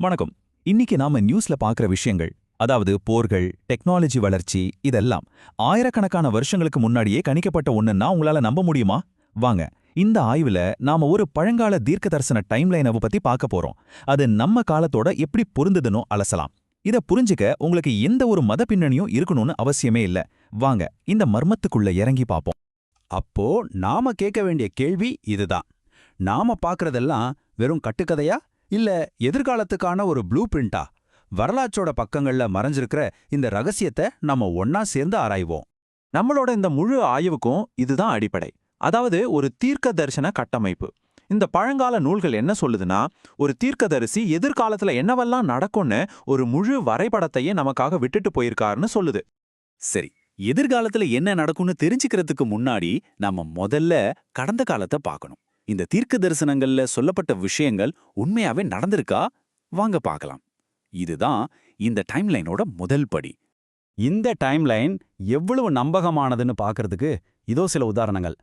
வணக்கம். இன்னைக்கு நாம நியூஸ்ல பார்க்குற விஷயங்கள், அதாவது போர்கள், டெக்னாலஜி வளர்ச்சி, இதெல்லாம் ஆயிரக்கணக்கான வருஷங்களுக்கு முன்னாடியே கணிக்கப்பட்ட ஒண்ணுன்னா உங்களால நம்ப முடியுமா? வாங்க, இந்த ஆய்வுல நாம ஒரு பழங்கால தீர்க்கதரிசன டைம்லைனை பத்தி பார்க்க போறோம். அது நம்ம காலத்தோட எப்படி பொருந்துதுன்னு அலசலாம். இத புரிஞ்சுக்க உங்களுக்கு எந்த ஒரு மத பின்னணியும் இருக்கணும்னு அவசியமே இல்ல. வாங்க, இந்த மர்மத்துக்குள்ள இறங்கி பார்ப்போம். அப்போ நாம கேட்க வேண்டிய கேள்வி இதுதான். நாம பார்க்கறதெல்லாம் வெறும் கட்டுக்கதையா இல்ல எதிர்காலத்துக்கான ஒரு ப்ளூ பிரிண்டா? வரலாற்றோட பக்கங்கள்ல மறைஞ்சிருக்கிற இந்த ரகசியத்தை நம்ம ஒன்னா சேர்ந்து ஆராய்வோம். நம்மளோட இந்த முழு ஆய்வுக்கும் இதுதான் அடிப்படை. அதாவது ஒரு தீர்க்க தரிசன கட்டமைப்பு. இந்த பழங்கால நூல்கள் என்ன சொல்லுதுன்னா, ஒரு தீர்க்கதரிசி எதிர்காலத்துல என்னவெல்லாம் நடக்கும்னு ஒரு முழு வரைபடத்தையே நமக்காக விட்டுட்டு போயிருக்காருன்னு சொல்லுது. சரி, எதிர்காலத்துல என்ன நடக்கும்னு தெரிஞ்சுக்கிறதுக்கு முன்னாடி நாம முதல்ல கடந்த காலத்தை பார்க்கணும். இந்த தீர்க்க தரிசனங்கள்ல சொல்லப்பட்ட விஷயங்கள் உண்மையாவே நடந்திருக்கா? வாங்க பார்க்கலாம். இதுதான் இந்த டைம்லைனோட முதல் படி. இந்த டைம்லைன் எவ்வளவு நம்பகமானதுன்னு பார்க்கறதுக்கு இதோ சில உதாரணங்கள்.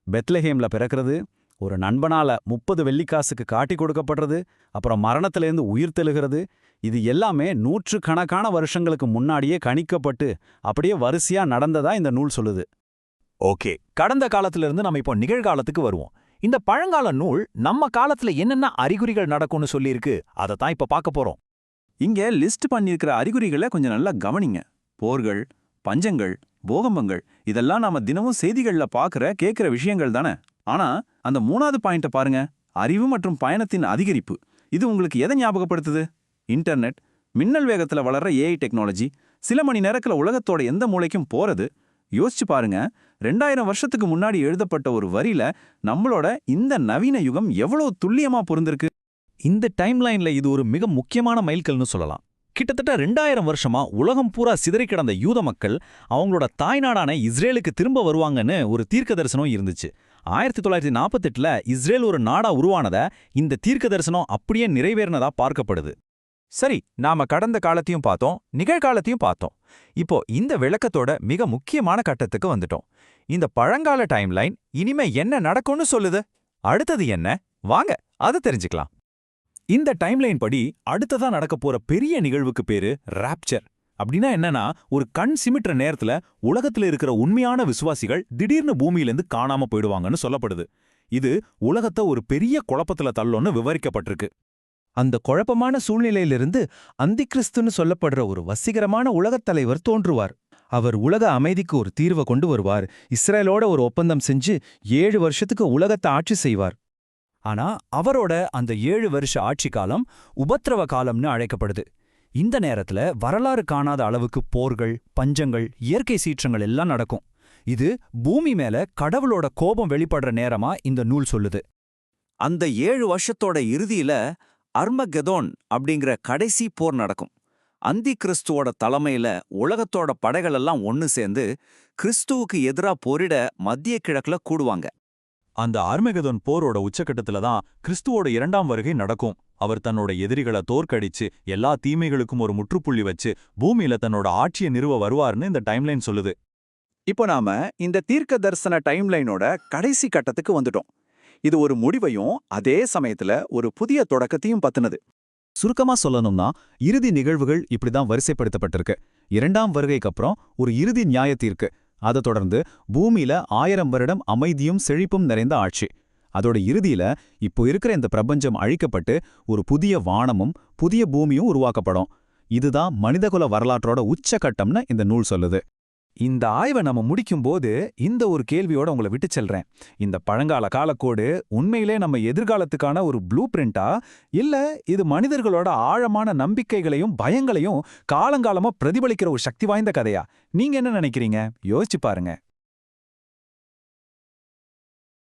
பெத்லஹேம்ல பிறக்கிறது, ஒரு நண்பனால 30 வெள்ளிக்காசுக்கு காட்டி கொடுக்கப்படுறது, அப்புறம் மரணத்திலேருந்து உயிர் தெழுகிறது, இது எல்லாமே நூற்றுக்கணக்கான வருஷங்களுக்கு முன்னாடியே கணிக்கப்பட்டு அப்படியே வரிசையா நடந்ததா இந்த நூல் சொல்லுது. ஓகே, கடந்த காலத்திலிருந்து நம்ம இப்போ நிகழ்காலத்துக்கு வருவோம். இந்த பழங்கால நூல் நம்ம காலத்துல என்னென்ன அறிகுறிகள் நடக்கும்னு சொல்லியிருக்கு, அதை தான் இப்ப பார்க்க போறோம். இங்க லிஸ்ட் பண்ணியிருக்கிற அறிகுறிகளை கொஞ்சம் நல்லா கவனிங்க. போர்கள், பஞ்சங்கள், பூகம்பங்கள், இதெல்லாம் நாம தினமும் செய்திகள்ல பார்க்குற கேட்குற விஷயங்கள் தானே. ஆனா அந்த மூணாவது பாயிண்ட்டை பாருங்க, அறிவு மற்றும் பயணத்தின் அதிகரிப்பு. இது உங்களுக்கு எதை ஞாபகப்படுத்துது? இன்டர்நெட், மின்னல் வேகத்துல வளர்ற ஏஐ டெக்னாலஜி, சில மணி நேரத்துல உலகத்தோட எந்த மூலைக்கும் போறது. யோசிச்சு பாருங்க, 2000 வருஷத்துக்கு முன்னாடி எழுதப்பட்ட ஒரு வரியில நம்மளோட இந்த நவீன யுகம் எவ்வளவு துல்லியமா பொருந்திருக்கு. இந்த டைம்லைன்ல இது ஒரு மிக முக்கியமான மைல்கல்னு சொல்லலாம். கிட்டத்தட்ட 2000 வருஷமா உலகம் பூரா சிதறி கிடந்த யூத மக்கள் அவங்களோட தாய்நாடான இஸ்ரேலுக்கு திரும்ப வருவாங்கன்னு ஒரு தீர்க்க தரிசனம் இருந்துச்சு. 1948ல இஸ்ரேல் ஒரு நாடா உருவானத இந்த தீர்க்க தரிசனம் அப்படியே நிறைவேறினதா பார்க்கப்படுது. சரி, நாம கடந்த காலத்தையும் பார்த்தோம், நிகழ்காலத்தையும் பார்த்தோம். இப்போ இந்த விளக்கத்தோட மிக முக்கியமான கட்டத்துக்கு வந்துட்டோம். இந்த பழங்கால டைம்லைன் இனிமே என்ன நடக்கும்னு சொல்லுது. அடுத்தது என்ன? வாங்க அதை தெரிஞ்சுக்கலாம். இந்த டைம்லைன் படி அடுத்ததா நடக்க போற பெரிய நிகழ்வுக்கு பேரு ராப்சர். அப்படின்னா என்னன்னா, ஒரு கண் சிமிட்டுற நேரத்துல உலகத்துல இருக்கிற உண்மையான விசுவாசிகள் திடீர்னு பூமியிலிருந்து காணாம போயிடுவாங்கன்னு சொல்லப்படுது. இது உலகத்தை ஒரு பெரிய குழப்பத்துல தள்ளும்னு விவரிக்கப்பட்டிருக்கு. அந்த குழப்பமான சூழ்நிலையிலிருந்து அந்திகிறிஸ்துன்னு சொல்லப்படுற ஒரு வசீகரமான உலகத் தலைவர் தோன்றுவார். அவர் உலக அமைதிக்கு ஒரு தீர்வை கொண்டு வருவார். இஸ்ரேலோட ஒரு ஒப்பந்தம் செஞ்சு 7 வருஷத்துக்கு உலகத்தை ஆட்சி செய்வார். ஆனா அவரோட அந்த 7 வருஷ ஆட்சி காலம் உபத்திரவ காலம்னு அழைக்கப்படுது. இந்த நேரத்துல வரலாறு காணாத அளவுக்கு போர்கள், பஞ்சங்கள், இயற்கை சீற்றங்கள் எல்லாம் நடக்கும். இது பூமி மேல கடவுளோட கோபம் வெளிப்படுற நேரமா இந்த நூல் சொல்லுது. அந்த 7 வருஷத்தோட இறுதியில அர்மகெதோன் அப்படிங்கிற கடைசி போர் நடக்கும். அந்தி கிறிஸ்துவோட தலைமையில உலகத்தோட படைகள் எல்லாம் ஒன்னு சேர்ந்து கிறிஸ்துவுக்கு எதிரா போரிட மத்திய கிழக்குல கூடுவாங்க. அந்த அர்மகெதோன் போரோட உச்சக்கட்டத்துல தான் கிறிஸ்துவோட 2ஆம் வருகை நடக்கும். அவர் தன்னோட எதிரிகளை தோற்கடிச்சு எல்லா தீமைகளுக்கும் ஒரு முற்றுப்புள்ளி வச்சு பூமியில தன்னோட ஆட்சியை நிறுவ வருவார்னு இந்த டைம்லைன் சொல்லுது. இப்போ நாம இந்த தீர்க்க தரிசன டைம்லைனோட கடைசி கட்டத்துக்கு வந்துட்டோம். இது ஒரு முடிவையும் அதே சமயத்துல ஒரு புதிய தொடக்கத்தையும் பத்தினது. சுருக்கமா சொல்லணும்னா, இறுதி நிகழ்வுகள் இப்படிதான் வரிசைப்படுத்தப்பட்டிருக்கு. 2ஆம் வருகைக்கு அப்புறம் ஒரு இறுதி நியாய தீர்க்கு. அதை தொடர்ந்து பூமியில 1000 வருடம் அமைதியும் செழிப்பும் நிறைந்த ஆட்சி. அதோட இறுதியில இப்போ இருக்கிற இந்த பிரபஞ்சம் அழிக்கப்பட்டு ஒரு புதிய வானமும் புதிய பூமியும் உருவாக்கப்படும். இதுதான் மனிதகுல வரலாற்றோட உச்சகட்டம்னு இந்த நூல் சொல்லுது. இந்த ஆய்வை நம்ம முடிக்கும்போது இந்த ஒரு கேள்வியோட உங்களை விட்டு செல்றேன். இந்த பழங்கால காலக்கோடு உண்மையிலே நம்ம எதிர்காலத்துக்கான ஒரு ப்ளூ பிரிண்டா, இல்ல இது மனிதர்களோட ஆழமான நம்பிக்கைகளையும் பயங்களையும் காலங்காலமா பிரதிபலிக்கிற ஒரு சக்தி வாய்ந்த கதையா? நீங்க என்ன நினைக்கிறீங்க? யோசிச்சு பாருங்க.